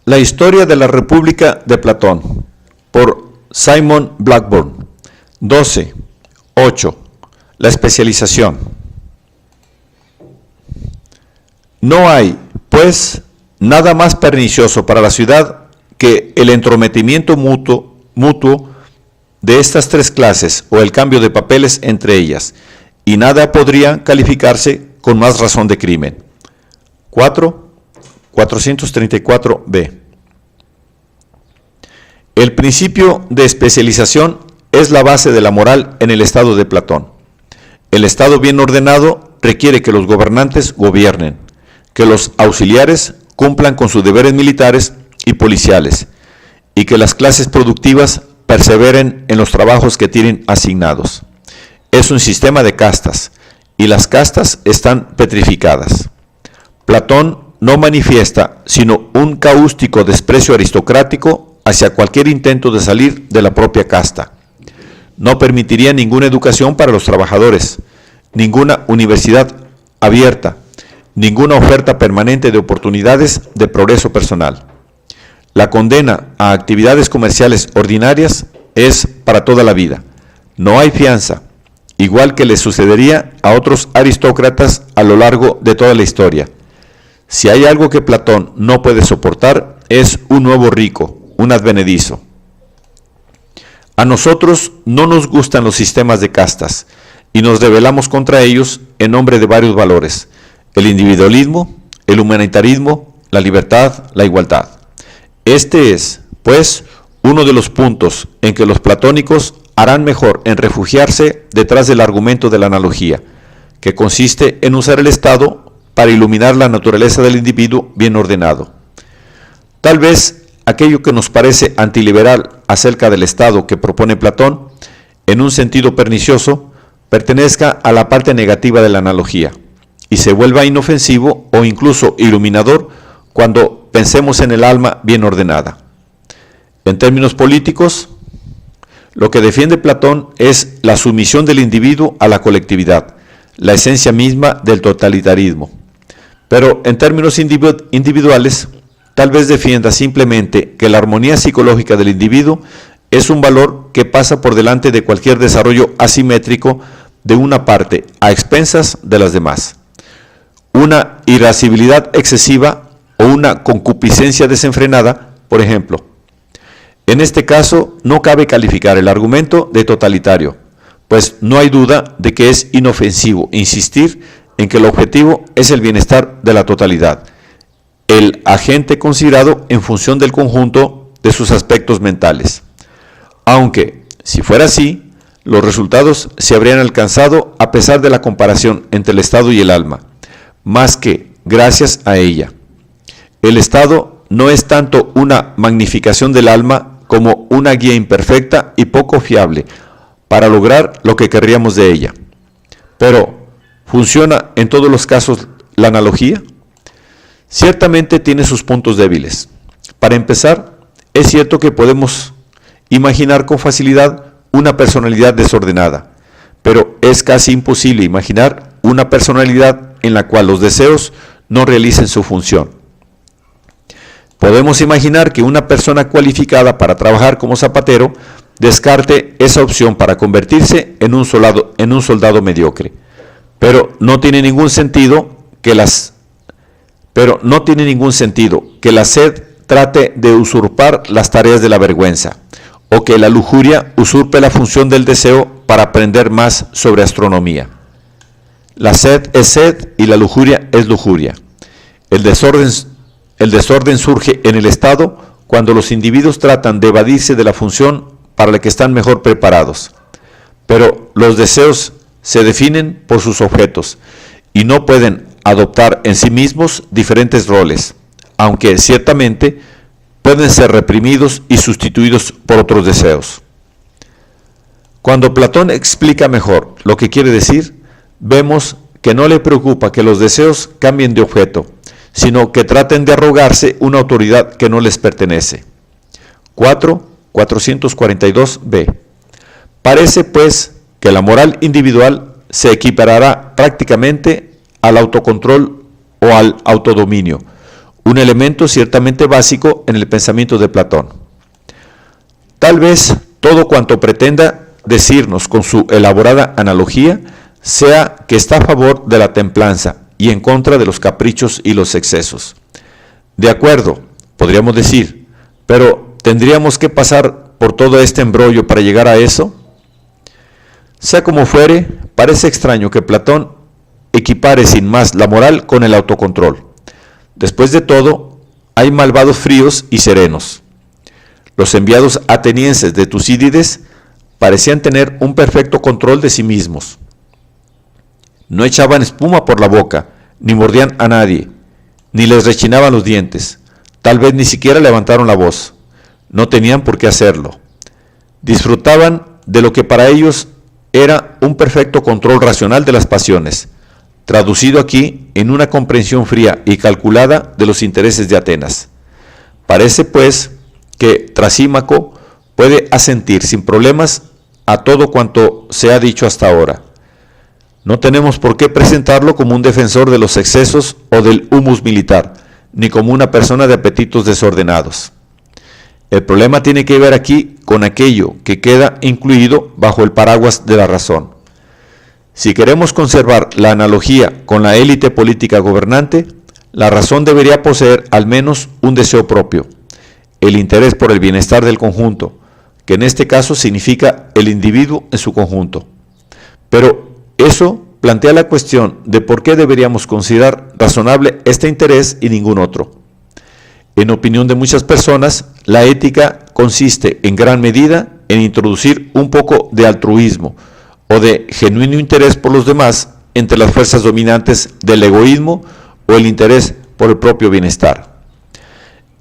La historia de la República de Platón, por Simon Blackburn. 12.8. La especialización. No hay, pues, nada más pernicioso para la ciudad que el entrometimiento mutuo de estas tres clases o el cambio de papeles entre ellas, y nada podría calificarse con más razón de crimen. 434b. El principio de especialización es la base de la moral en el Estado de Platón. El Estado bien ordenado requiere que los gobernantes gobiernen, que los auxiliares cumplan con sus deberes militares y policiales, y que las clases productivas perseveren en los trabajos que tienen asignados. Es un sistema de castas, y las castas están petrificadas. Platón no manifiesta sino un cáustico desprecio aristocrático hacia cualquier intento de salir de la propia casta. No permitiría ninguna educación para los trabajadores, ninguna universidad abierta, ninguna oferta permanente de oportunidades de progreso personal. La condena a actividades comerciales ordinarias es para toda la vida. No hay fianza, igual que le sucedería a otros aristócratas a lo largo de toda la historia. Si hay algo que Platón no puede soportar, es un nuevo rico, un advenedizo. A nosotros no nos gustan los sistemas de castas y nos rebelamos contra ellos en nombre de varios valores: el individualismo, el humanitarismo, la libertad, la igualdad. Este es, pues, uno de los puntos en que los platónicos harán mejor en refugiarse detrás del argumento de la analogía, que consiste en usar el Estado para iluminar la naturaleza del individuo bien ordenado. Tal vez aquello que nos parece antiliberal acerca del Estado que propone Platón, en un sentido pernicioso, pertenezca a la parte negativa de la analogía y se vuelva inofensivo o incluso iluminador cuando pensemos en el alma bien ordenada. En términos políticos, lo que defiende Platón es la sumisión del individuo a la colectividad, la esencia misma del totalitarismo. Pero en términos individuales, tal vez defienda simplemente que la armonía psicológica del individuo es un valor que pasa por delante de cualquier desarrollo asimétrico de una parte a expensas de las demás. Una irascibilidad excesiva o una concupiscencia desenfrenada, por ejemplo. En este caso, no cabe calificar el argumento de totalitario, pues no hay duda de que es inofensivo insistir en que el objetivo es el bienestar de la totalidad, el agente considerado en función del conjunto de sus aspectos mentales. Aunque, si fuera así, los resultados se habrían alcanzado a pesar de la comparación entre el Estado y el alma, más que gracias a ella. El Estado no es tanto una magnificación del alma como una guía imperfecta y poco fiable para lograr lo que querríamos de ella. Pero, ¿funciona en todos los casos la analogía? Ciertamente tiene sus puntos débiles. Para empezar, es cierto que podemos imaginar con facilidad una personalidad desordenada, pero es casi imposible imaginar una personalidad en la cual los deseos no realicen su función. Podemos imaginar que una persona cualificada para trabajar como zapatero descarte esa opción para convertirse en un soldado mediocre, pero no tiene ningún sentido que la sed trate de usurpar las tareas de la vergüenza, o que la lujuria usurpe la función del deseo para aprender más sobre astronomía. La sed es sed y la lujuria es lujuria. El desorden surge en el Estado cuando los individuos tratan de evadirse de la función para la que están mejor preparados. Pero los deseos se definen por sus objetos y no pueden adoptar en sí mismos diferentes roles, aunque ciertamente pueden ser reprimidos y sustituidos por otros deseos. Cuando Platón explica mejor lo que quiere decir, vemos que no le preocupa que los deseos cambien de objeto, sino que traten de arrogarse una autoridad que no les pertenece. 442b. Parece, pues, que la moral individual se equiparará prácticamente al autocontrol o al autodominio, un elemento ciertamente básico en el pensamiento de Platón. Tal vez todo cuanto pretenda decirnos con su elaborada analogía sea que está a favor de la templanza y en contra de los caprichos y los excesos. De acuerdo, podríamos decir, pero ¿tendríamos que pasar por todo este embrollo para llegar a eso? Sea como fuere, parece extraño que Platón equipare sin más la moral con el autocontrol. Después de todo, hay malvados fríos y serenos. Los enviados atenienses de Tucídides parecían tener un perfecto control de sí mismos. No echaban espuma por la boca, ni mordían a nadie, ni les rechinaban los dientes. Tal vez ni siquiera levantaron la voz. No tenían por qué hacerlo. Disfrutaban de lo que para ellos era un perfecto control racional de las pasiones, traducido aquí en una comprensión fría y calculada de los intereses de Atenas. Parece, pues, que Trasímaco puede asentir sin problemas a todo cuanto se ha dicho hasta ahora. No tenemos por qué presentarlo como un defensor de los excesos o del humus militar, ni como una persona de apetitos desordenados. El problema tiene que ver aquí con aquello que queda incluido bajo el paraguas de la razón. Si queremos conservar la analogía con la élite política gobernante, la razón debería poseer al menos un deseo propio, el interés por el bienestar del conjunto, que en este caso significa el individuo en su conjunto. Pero eso plantea la cuestión de por qué deberíamos considerar razonable este interés y ningún otro. En opinión de muchas personas, la ética consiste en gran medida en introducir un poco de altruismo o de genuino interés por los demás entre las fuerzas dominantes del egoísmo o el interés por el propio bienestar.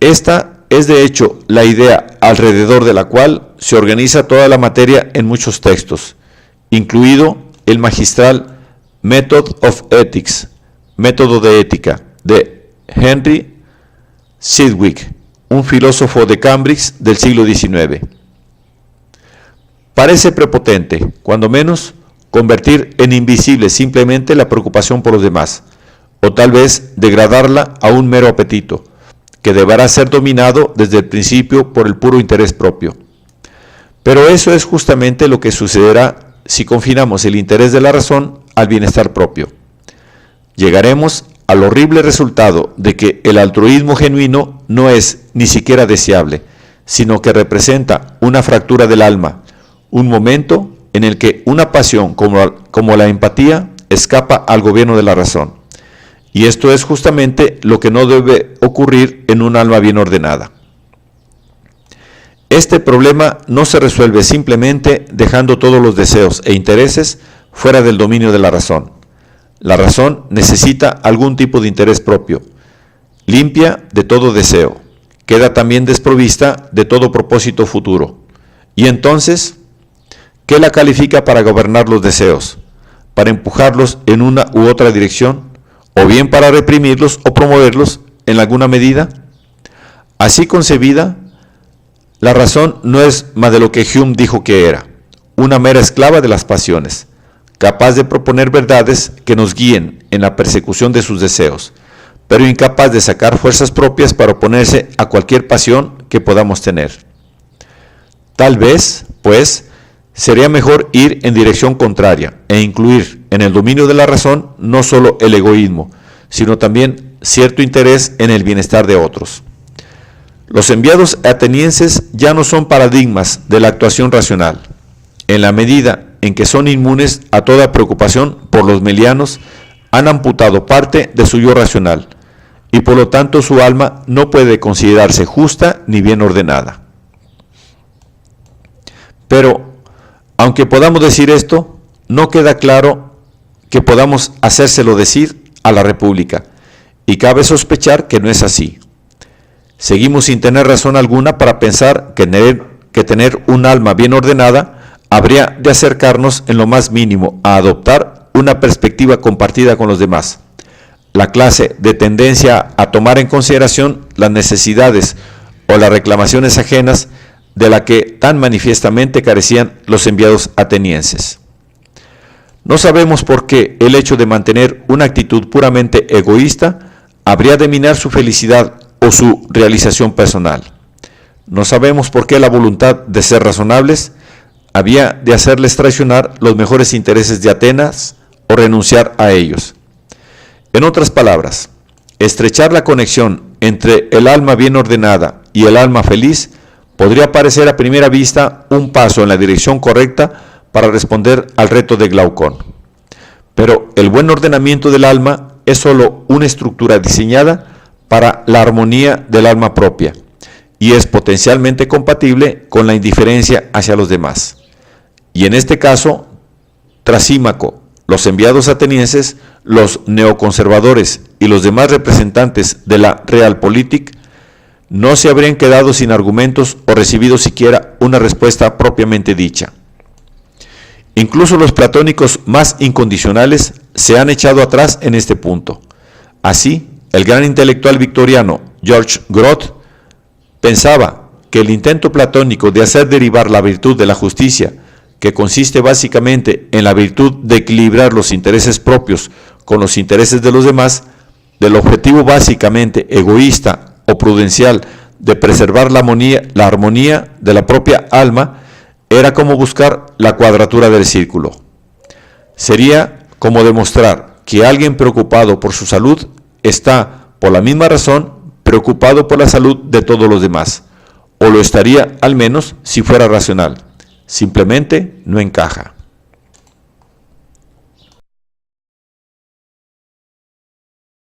Esta es de hecho la idea alrededor de la cual se organiza toda la materia en muchos textos, incluido el magistral Method of Ethics, Método de Ética, de Henry Sidgwick, un filósofo de Cambridge del siglo XIX. Parece prepotente, cuando menos, convertir en invisible simplemente la preocupación por los demás, o tal vez degradarla a un mero apetito, que deberá ser dominado desde el principio por el puro interés propio. Pero eso es justamente lo que sucederá si confinamos el interés de la razón al bienestar propio. Llegaremos al horrible resultado de que el altruismo genuino no es ni siquiera deseable, sino que representa una fractura del alma, un momento en el que una pasión como la empatía escapa al gobierno de la razón. Y esto es justamente lo que no debe ocurrir en un alma bien ordenada. Este problema no se resuelve simplemente dejando todos los deseos e intereses fuera del dominio de la razón. La razón necesita algún tipo de interés propio, limpia de todo deseo, queda también desprovista de todo propósito futuro. Y entonces, ¿qué la califica para gobernar los deseos? ¿Para empujarlos en una u otra dirección? ¿O bien para reprimirlos o promoverlos en alguna medida? Así concebida, la razón no es más de lo que Hume dijo que era, una mera esclava de las pasiones, capaz de proponer verdades que nos guíen en la persecución de sus deseos, pero incapaz de sacar fuerzas propias para oponerse a cualquier pasión que podamos tener. Tal vez, pues, sería mejor ir en dirección contraria e incluir en el dominio de la razón no solo el egoísmo, sino también cierto interés en el bienestar de otros. Los enviados atenienses ya no son paradigmas de la actuación racional, en la medida en que son inmunes a toda preocupación por los melianos, han amputado parte de su yo racional, y por lo tanto su alma no puede considerarse justa ni bien ordenada. Pero, aunque podamos decir esto, no queda claro que podamos hacérselo decir a la República, y cabe sospechar que no es así. Seguimos sin tener razón alguna para pensar que tener un alma bien ordenada habría de acercarnos en lo más mínimo a adoptar una perspectiva compartida con los demás, la clase de tendencia a tomar en consideración las necesidades o las reclamaciones ajenas de la que tan manifiestamente carecían los enviados atenienses. No sabemos por qué el hecho de mantener una actitud puramente egoísta habría de minar su felicidad o su realización personal. No sabemos por qué la voluntad de ser razonables había de hacerles traicionar los mejores intereses de Atenas o renunciar a ellos. En otras palabras, estrechar la conexión entre el alma bien ordenada y el alma feliz podría parecer a primera vista un paso en la dirección correcta para responder al reto de Glaucón. Pero el buen ordenamiento del alma es sólo una estructura diseñada para la armonía del alma propia y es potencialmente compatible con la indiferencia hacia los demás. Y en este caso, Trasímaco, los enviados atenienses, los neoconservadores y los demás representantes de la Realpolitik no se habrían quedado sin argumentos o recibido siquiera una respuesta propiamente dicha. Incluso los platónicos más incondicionales se han echado atrás en este punto. Así, el gran intelectual victoriano George Groth pensaba que el intento platónico de hacer derivar la virtud de la justicia, que consiste básicamente en la virtud de equilibrar los intereses propios con los intereses de los demás, del objetivo básicamente egoísta o prudencial de preservar la armonía de la propia alma, era como buscar la cuadratura del círculo. Sería como demostrar que alguien preocupado por su salud está, por la misma razón, preocupado por la salud de todos los demás, o lo estaría al menos si fuera racional. Simplemente no encaja.